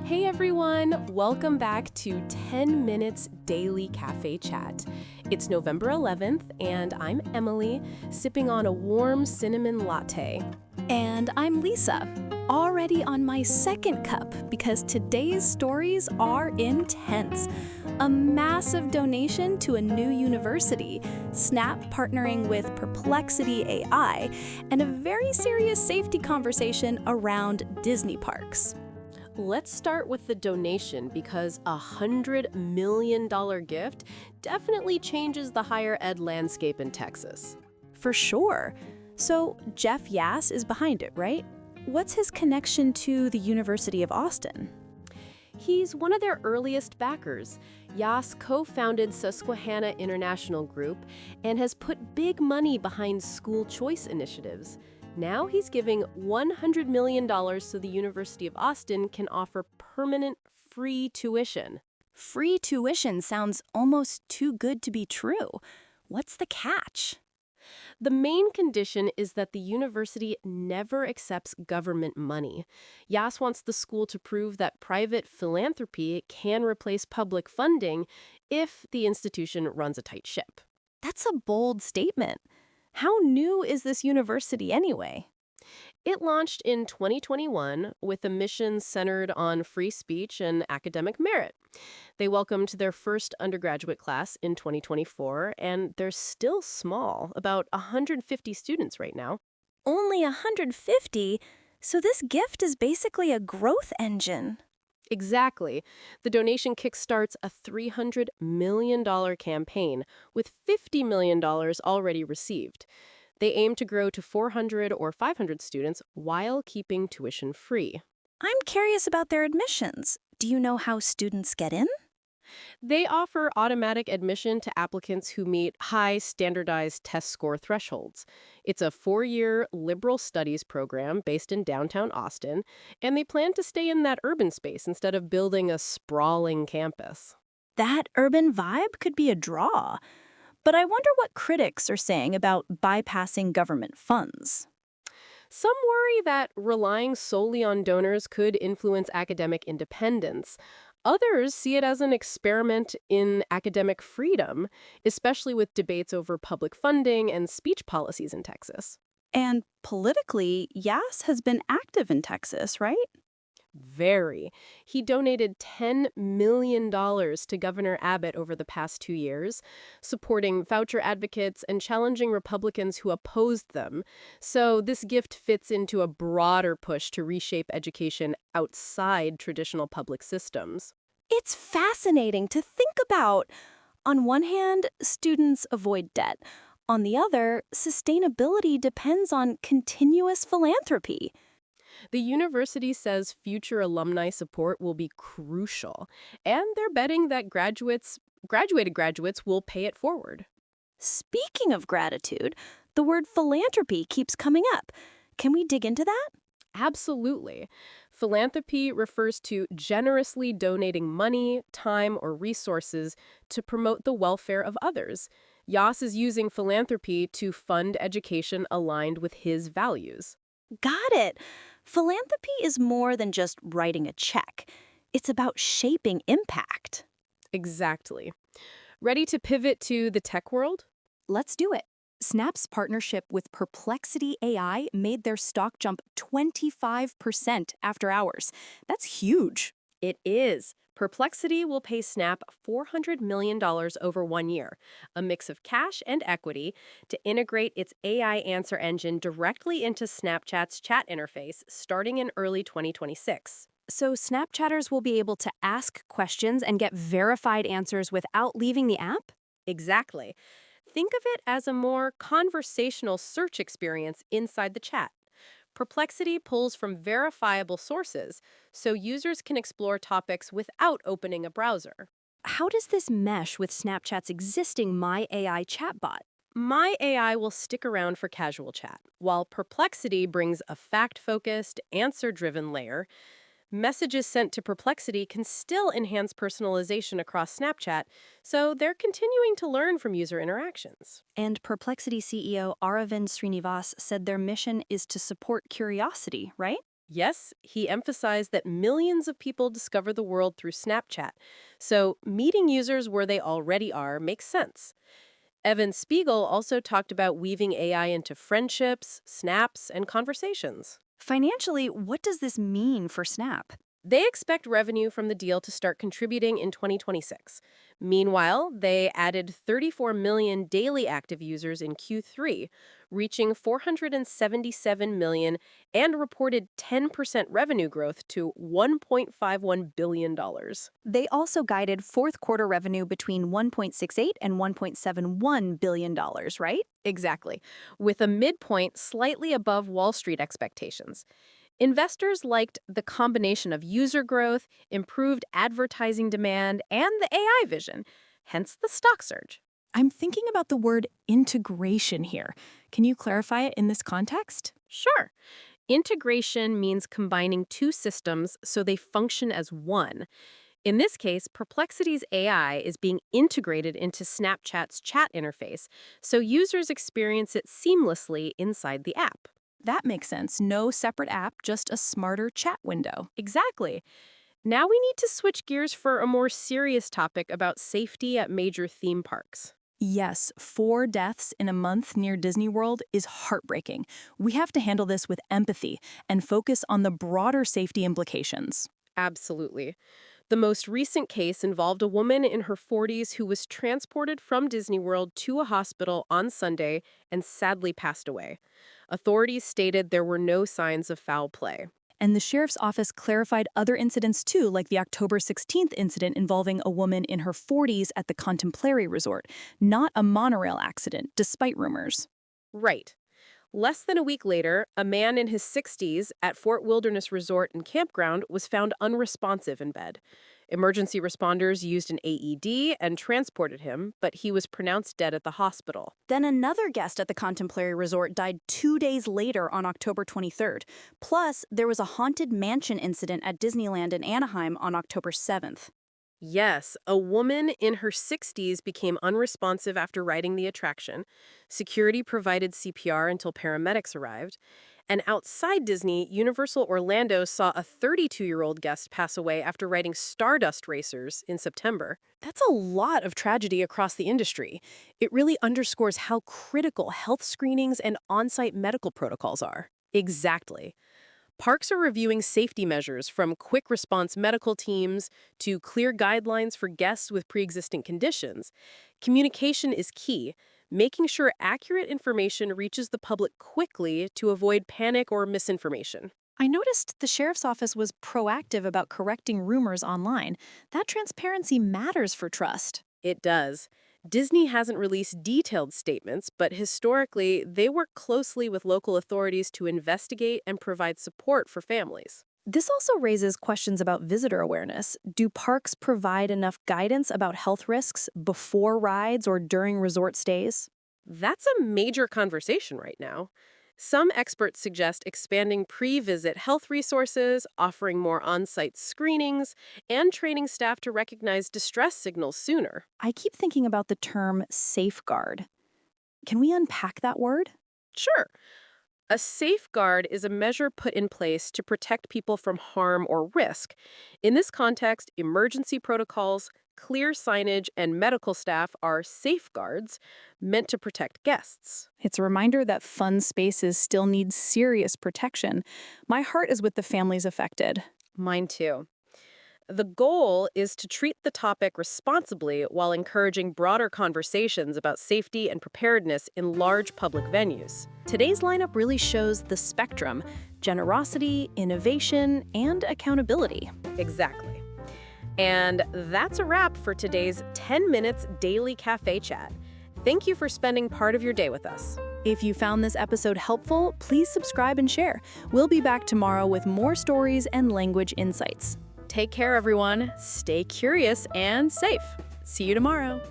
Hey everyone, welcome back to 10 Minutes Daily Cafe Chat. It's November 11th, and I'm Emily, sipping on a warm cinnamon latte. And I'm Lisa, already on my second cup because today's stories are intense. A massive donation to a new university, Snap partnering with Perplexity AI, and a very serious safety conversation around Disney parks. Let's start with the donation because a $100 million gift definitely changes the higher ed landscape in Texas. For sure. So Jeff Yass is behind it, right? What's his connection to the University of Austin? He's one of their earliest backers. Yass co-founded Susquehanna International Group and has put big money behind school choice initiatives. Now he's giving $100 million so the University of Austin can offer permanent free tuition. Free tuition sounds almost too good to be true. What's the catch? The main condition is that the university never accepts government money. Yass wants the school to prove that private philanthropy can replace public funding if the institution runs a tight ship. That's a bold statement. How new is this university anyway? It launched in 2021 with a mission centered on free speech and academic merit. They welcomed their first undergraduate class in 2024, and they're still small, about 150 students right now. Only 150? So this gift is basically a growth engine. Exactly. The donation kickstarts a $300 million campaign, with $50 million already received. They aim to grow to 400 or 500 students while keeping tuition free. I'm curious about their admissions. Do you know how students get in? They offer automatic admission to applicants who meet high standardized test score thresholds. It's a 4-year liberal studies program based in downtown Austin, and they plan to stay in that urban space instead of building a sprawling campus. That urban vibe could be a draw. But I wonder what critics are saying about bypassing government funds. Some worry that relying solely on donors could influence academic independence. Others see it as an experiment in academic freedom, especially with debates over public funding and speech policies in Texas. And politically, Yass has been active in Texas, right? Very. He donated $10 million to Governor Abbott over the past 2 years, supporting voucher advocates and challenging Republicans who opposed them. So this gift fits into a broader push to reshape education outside traditional public systems. It's fascinating to think about. On one hand, students avoid debt. On the other, sustainability depends on continuous philanthropy. The university says future alumni support will be crucial, and they're betting that graduated graduates will pay it forward. Speaking of gratitude, the word philanthropy keeps coming up. Can we dig into that? Absolutely. Philanthropy refers to generously donating money, time, or resources to promote the welfare of others. Yass is using philanthropy to fund education aligned with his values. Got it. Philanthropy is more than just writing a check. It's about shaping impact. Exactly. Ready to pivot to the tech world? Let's do it. Snap's partnership with Perplexity AI made their stock jump 25% after hours. That's huge. It is. Perplexity will pay Snap $400 million over 1 year, a mix of cash and equity, to integrate its AI answer engine directly into Snapchat's chat interface starting in early 2026. So Snapchatters will be able to ask questions and get verified answers without leaving the app? Exactly. Think of it as a more conversational search experience inside the chat. Perplexity pulls from verifiable sources, so users can explore topics without opening a browser. How does this mesh with Snapchat's existing My AI chatbot? My AI will stick around for casual chat, while Perplexity brings a fact-focused, answer-driven layer. Messages sent to Perplexity can still enhance personalization across Snapchat, so they're continuing to learn from user interactions. And Perplexity CEO Aravind Srinivas said their mission is to support curiosity, right? Yes, he emphasized that millions of people discover the world through Snapchat, so meeting users where they already are makes sense. Evan Spiegel also talked about weaving AI into friendships, snaps, and conversations. Financially, what does this mean for Snap? They expect revenue from the deal to start contributing in 2026. Meanwhile, they added 34 million daily active users in Q3, reaching 477 million, and reported 10% revenue growth to $1.51 billion. They also guided fourth quarter revenue between $1.68 and $1.71 billion, right? Exactly, with a midpoint slightly above Wall Street expectations. Investors liked the combination of user growth, improved advertising demand, and the AI vision, hence the stock surge. I'm thinking about the word integration here. Can you clarify it in this context? Sure. Integration means combining two systems so they function as one. In this case, Perplexity's AI is being integrated into Snapchat's chat interface, so users experience it seamlessly inside the app. That makes sense. No separate app, just a smarter chat window. Exactly. Now we need to switch gears for a more serious topic about safety at major theme parks. Yes, 4 deaths in a month near Disney World is heartbreaking. We have to handle this with empathy and focus on the broader safety implications. Absolutely. The most recent case involved a woman in her 40s who was transported from Disney World to a hospital on Sunday and sadly passed away. Authorities stated there were no signs of foul play. And the sheriff's office clarified other incidents too, like the October 16th incident involving a woman in her 40s at the Contemplary Resort, not a monorail accident, despite rumors. Right. Less than a week later, a man in his 60s at Fort Wilderness Resort and Campground was found unresponsive in bed. Emergency responders used an AED and transported him, but he was pronounced dead at the hospital. Then another guest at the Contemplary Resort died 2 days later on October 23rd. Plus, there was a haunted mansion incident at Disneyland in Anaheim on October 7th. Yes, a woman in her 60s became unresponsive after riding the attraction. Security provided CPR until paramedics arrived. And outside Disney, Universal Orlando saw a 32-year-old guest pass away after riding Stardust Racers in September. That's a lot of tragedy across the industry. It really underscores how critical health screenings and on-site medical protocols are. Exactly. Parks are reviewing safety measures from quick response medical teams to clear guidelines for guests with pre-existing conditions. Communication is key, making sure accurate information reaches the public quickly to avoid panic or misinformation. I noticed the sheriff's office was proactive about correcting rumors online. That transparency matters for trust. It does. Disney hasn't released detailed statements, but historically, they work closely with local authorities to investigate and provide support for families. This also raises questions about visitor awareness. Do parks provide enough guidance about health risks before rides or during resort stays? That's a major conversation right now. Some experts suggest expanding pre-visit health resources, offering more on-site screenings, and training staff to recognize distress signals sooner. I keep thinking about the term safeguard. Can we unpack that word? Sure. A safeguard is a measure put in place to protect people from harm or risk. In this context, emergency protocols, clear signage, and medical staff are safeguards meant to protect guests. It's a reminder that fun spaces still need serious protection. My heart is with the families affected. Mine too. The goal is to treat the topic responsibly while encouraging broader conversations about safety and preparedness in large public venues. Today's lineup really shows the spectrum: generosity, innovation, and accountability. Exactly. And that's a wrap for today's 10 Minutes Daily Cafe Chat. Thank you for spending part of your day with us. If you found this episode helpful, please subscribe and share. We'll be back tomorrow with more stories and language insights. Take care, everyone. Stay curious and safe. See you tomorrow.